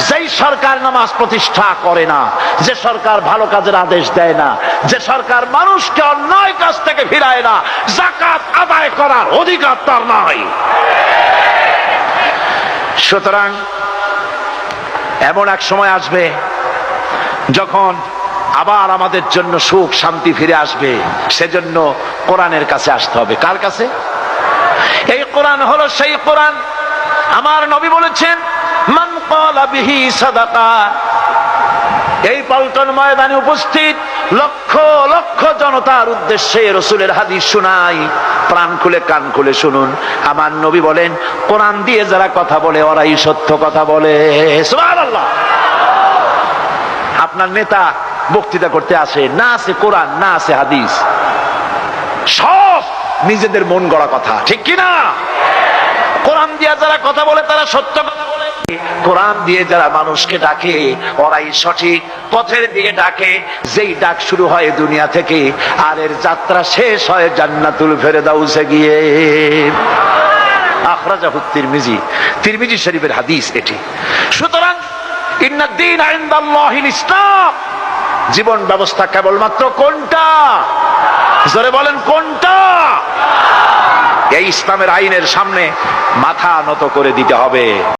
যেই সরকার নামাজ প্রতিষ্ঠা করে না, যে সরকার ভালো কাজের আদেশ দেয় না, যে সরকার মানুষকে অন্যায় কাজ থেকে ফিরায় না, যাকাত আদায় করার অধিকার তার নাই। সুতরাং এমন এক সময় আসবে যখন আবার আমাদের জন্য সুখ শান্তি ফিরে আসবে। সেজন্য কোরআনের কাছে আসতে হবে। কার কাছে? এই কোরআন হলো সেই কোরআন। আমার নবী বলেছেন, মান ক্বালা বিহি সাদাকা। এই পল্টন ময়দানে উপস্থিত লক্ষ লক্ষ জনতার উদ্দেশ্যে রাসূলের হাদিস শোনাই, প্রাণ খুলে কান খুলে শুনুন। আমার নবী বলেন, কোরআন দিয়ে যারা কথা বলে ওরাই সত্য কথা বলে। সুবহানাল্লাহ। আপনার নেতা বক্তৃতা করতে আসে, না আছে কোরআন, না আছে হাদিস, সব নিজেদের মন গড়া কথা, ঠিক কিনা? কোরআন দিয়ে যারা কথা বলে তারা সত্য কথা বলে, কোরআন দিয়ে যারা মানুষকে ডাকে ওরাই সঠিক পথের দিকে ডাকে। যেই ডাক শুরু হয় দুনিয়া থেকে, আর এর যাত্রা শেষ হয় জান্নাতুল ফেরদাউসে গিয়ে। আখরাজাহু তিরমিজি, তিরমিজি শরীফের হাদিস এটি। সুতরাং ইন্নাদ-দীন ইনদাল্লাহিল ইসলাম। জীবন ব্যবস্থা কেবলমাত্র কোনটা? জোরে বলেন, কোনটা? এই ইসলামের আইনের সামনে মাথা নত করে দিতে হবে।